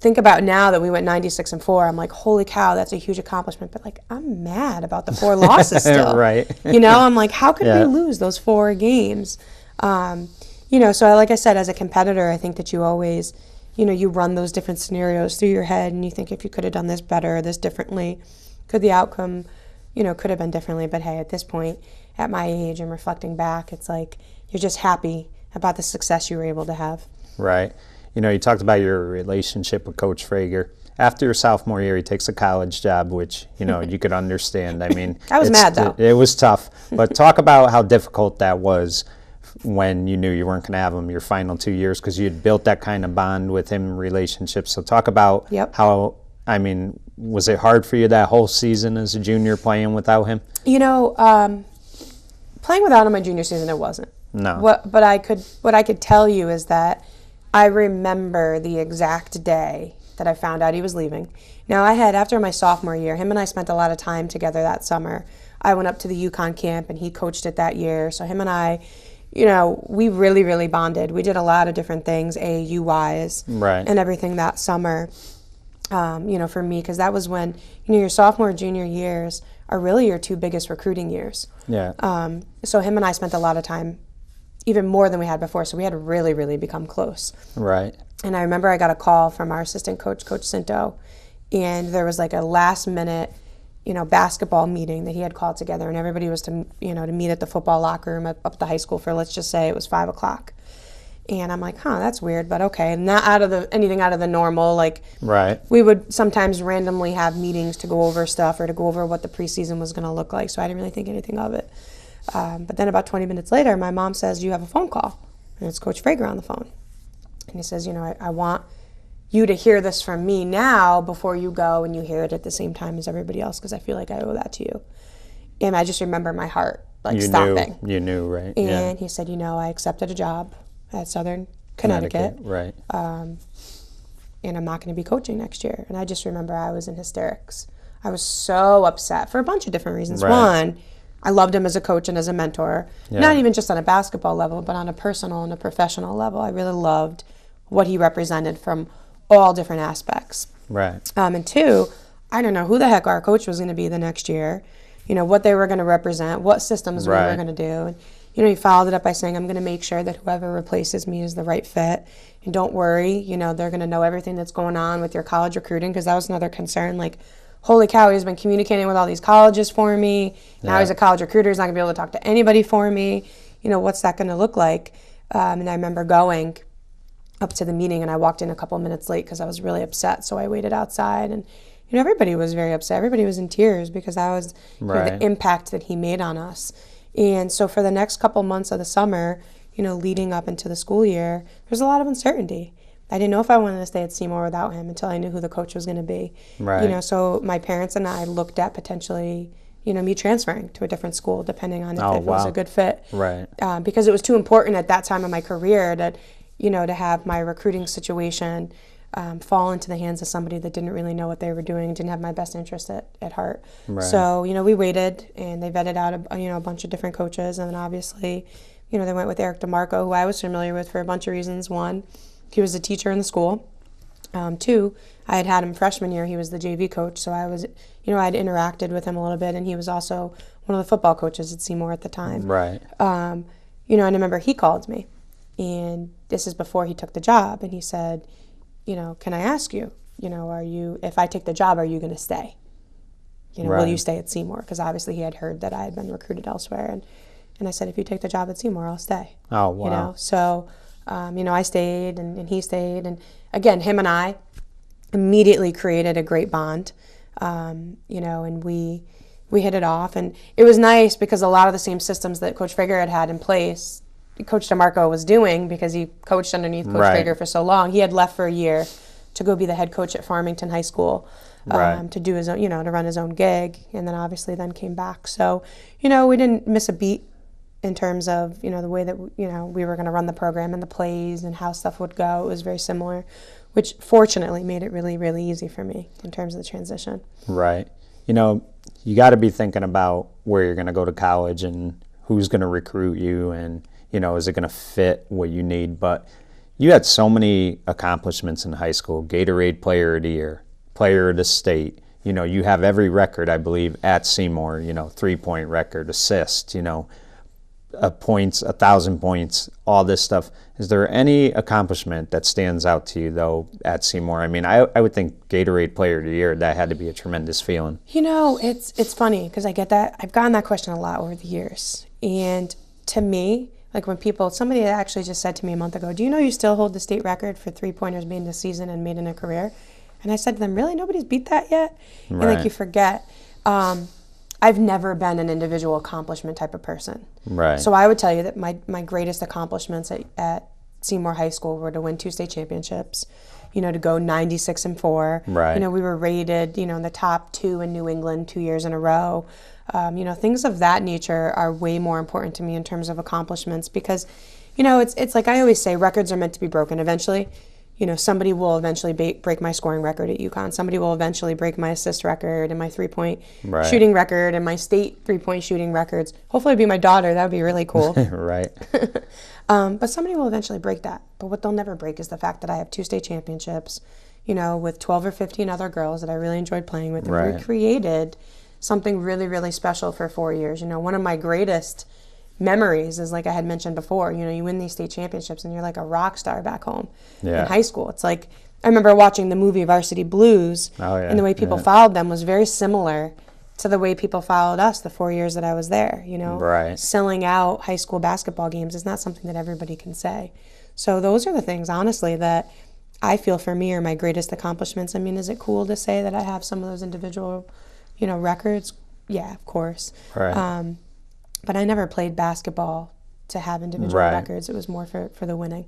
think about now that we went 96-4, I'm like, holy cow, that's a huge accomplishment. But like, I'm mad about the 4 losses still. Right. I'm like, how could we lose those 4 games? So like I said, as a competitor, I think that you always, you run those different scenarios through your head, and you think, if you could have done this better or this differently, could the outcome, could have been differently. But hey, at this point, at my age and reflecting back, it's like you're just happy about the success you were able to have. Right. You talked about your relationship with Coach Frager. After your sophomore year, he takes a college job, which, you could understand. I mean, I was mad, though. It was tough. But talk about how difficult that was when you knew you weren't going to have him your final 2 years, because you had built that kind of bond with him, relationship. So talk about how, was it hard for you that whole season as a junior playing without him? Playing without him my junior season, it wasn't. No. What I could tell you is that I remember the exact day that I found out he was leaving. Now, after my sophomore year, him and I spent a lot of time together that summer. I went up to the UConn camp, and he coached it that year. So him and I, we really, really bonded. We did a lot of different things, AAU-wise, and everything that summer, for me, because that was when, your sophomore and junior years are really your two biggest recruiting years. Yeah. So him and I spent a lot of time, even more than we had before, so we had really, really become close. Right. And I remember I got a call from our assistant coach, Coach Cinto, and there was like a last-minute, basketball meeting that he had called together, and everybody was to meet at the football locker room up at the high school for, let's just say it was 5 o'clock. And I'm like, that's weird, but okay. Not anything out of the normal. Like, we would sometimes randomly have meetings to go over stuff or to go over what the preseason was going to look like, so I didn't really think anything of it. But then about 20 minutes later, my mom says, you have a phone call. And it's Coach Frager on the phone. And he says, I want you to hear this from me now before you go and you hear it at the same time as everybody else, because I feel like I owe that to you. And I just remember my heart stopping. You knew, right? And he said, I accepted a job at Southern Connecticut. Right. And I'm not going to be coaching next year. And I just remember I was in hysterics. I was so upset for a bunch of different reasons. One, I loved him as a coach and as a mentor, not even just on a basketball level, but on a personal and a professional level. I really loved what he represented from all different aspects. Right. And two, I don't know who the heck our coach was going to be the next year, what they were going to represent, what systems we were going to do. And, he followed it up by saying, I'm going to make sure that whoever replaces me is the right fit. And don't worry, they're going to know everything that's going on with your college recruiting, because that was another concern. Like, holy cow, he's been communicating with all these colleges for me. Now he's a college recruiter. He's not going to be able to talk to anybody for me. What's that going to look like? And I remember going up to the meeting, and I walked in a couple minutes late because I was really upset. So I waited outside, and everybody was very upset. Everybody was in tears because that was the impact that he made on us. And so for the next couple months of the summer, leading up into the school year, there's a lot of uncertainty. I didn't know if I wanted to stay at Seymour without him until I knew who the coach was going to be. Right. So my parents and I looked at potentially, me transferring to a different school, depending on if it was a good fit. Right. Because it was too important at that time of my career that, to have my recruiting situation fall into the hands of somebody that didn't really know what they were doing, didn't have my best interest at heart. Right. So, we waited, and they vetted out a bunch of different coaches, and then obviously, they went with Eric DeMarco, who I was familiar with for a bunch of reasons. One, he was a teacher in the school. Two, I had him freshman year. He was the JV coach, so I was, I'd interacted with him a little bit, and he was also one of the football coaches at Seymour at the time. Right. And I remember he called me, and this is before he took the job, and he said, can I ask you, if I take the job, are you going to stay? Will you stay at Seymour? Because obviously he had heard that I had been recruited elsewhere, and I said, if you take the job at Seymour, I'll stay. Oh, wow. So, I stayed, and he stayed, and again, him and I immediately created a great bond, and we hit it off, and it was nice because a lot of the same systems that Coach Frager had in place, Coach DeMarco was doing, because he coached underneath Coach Frager for so long. He had left for a year to go be the head coach at Farmington High School, to do his own, to run his own gig, and then obviously then came back. So, we didn't miss a beat in terms of, the way that, we were going to run the program and the plays and how stuff would go. It was very similar, which fortunately made it really, really easy for me in terms of the transition. Right. You got to be thinking about where you're going to go to college and who's going to recruit you, and is it going to fit what you need? But you had so many accomplishments in high school: Gatorade Player of the Year, Player of the State. You have every record, I believe, at Seymour. 3-point record, assist. points, 1,000 points, all this stuff. Is there any accomplishment that stands out to you, though, at Seymour? I mean, I would think Gatorade Player of the Year, that had to be a tremendous feeling. You know, it's funny because I get that. I've gotten that question a lot over the years. And to me, like when somebody actually just said to me a month ago, do you know you still hold the state record for three-pointers made in a season and made in a career? And I said to them, really? Nobody's beat that yet? And like you forget. I've never been an individual accomplishment type of person. Right. So I would tell you that my greatest accomplishments at Seymour High School were to win 2 state championships, to go 96-4. Right. We were rated, in the top 2 in New England 2 years in a row. Things of that nature are way more important to me in terms of accomplishments because, it's like I always say, records are meant to be broken eventually. Somebody will eventually break my scoring record at UConn. Somebody will eventually break my assist record and my three-point shooting record and my state three-point shooting records. Hopefully it'd be my daughter. That would be really cool. Right. But somebody will eventually break that. But what they'll never break is the fact that I have 2 state championships, with 12 or 15 other girls that I really enjoyed playing with. Right. And we created something really, really special for 4 years. One of my greatest memories is, like I had mentioned before, you win these state championships and you're like a rock star back home in high school. It's like, I remember watching the movie Varsity Blues, and the way people followed them was very similar to the way people followed us the 4 years that I was there, Right. Selling out high school basketball games is not something that everybody can say. So those are the things, honestly, that I feel for me are my greatest accomplishments. I mean, is it cool to say that I have some of those individual, records? Yeah, of course. Right. But I never played basketball to have individual records. It was more for the winning.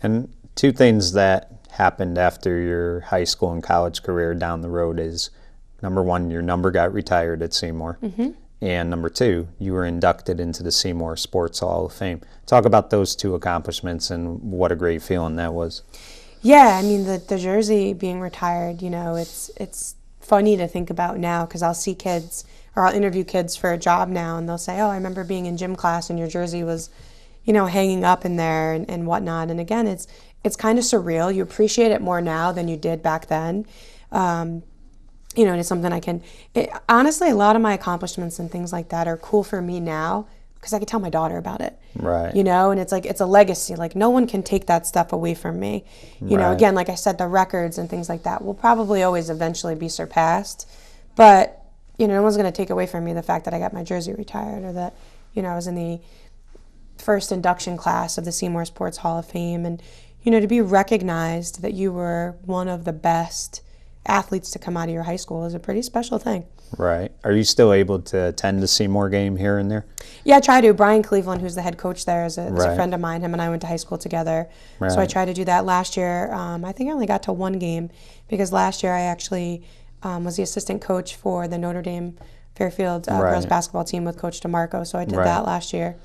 And 2 things that happened after your high school and college career down the road is, number 1, your number got retired at Seymour. Mm-hmm. And number 2, you were inducted into the Seymour Sports Hall of Fame. Talk about those 2 accomplishments and what a great feeling that was. Yeah, I mean, the jersey being retired, it's funny to think about now because I'll see kids or I'll interview kids for a job now and they'll say, oh, I remember being in gym class and your jersey was, hanging up in there and whatnot. And again, it's kind of surreal. You appreciate it more now than you did back then. And it's something honestly, a lot of my accomplishments and things like that are cool for me now because I can tell my daughter about it. Right. And it's like, it's a legacy. Like no one can take that stuff away from me. Again, like I said, the records and things like that will probably always eventually be surpassed. But no one's going to take away from me the fact that I got my jersey retired or that, I was in the first induction class of the Seymour Sports Hall of Fame. And, to be recognized that you were one of the best athletes to come out of your high school is a pretty special thing. Right. Are you still able to attend the Seymour game here and there? Yeah, I try to. Brian Cleveland, who's the head coach there, is a friend of mine. Him and I went to high school together. Right. So I try to do that. Last year, I think I only got to 1 game because last year I actually was the assistant coach for the Notre Dame Fairfield girls basketball team with Coach DeMarco. So I did that last year.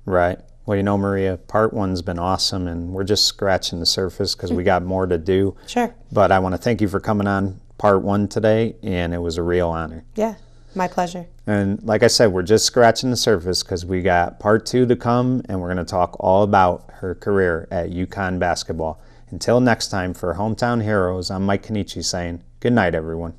Right. Well, Maria, part 1's been awesome, and we're just scratching the surface because we got more to do. Sure. But I want to thank you for coming on part 1 today, and it was a real honor. Yeah, my pleasure. And like I said, we're just scratching the surface because we got part 2 to come, and we're going to talk all about her career at UConn basketball. Until next time, for Hometown Heroes, I'm Mike Kenichi saying good night, everyone.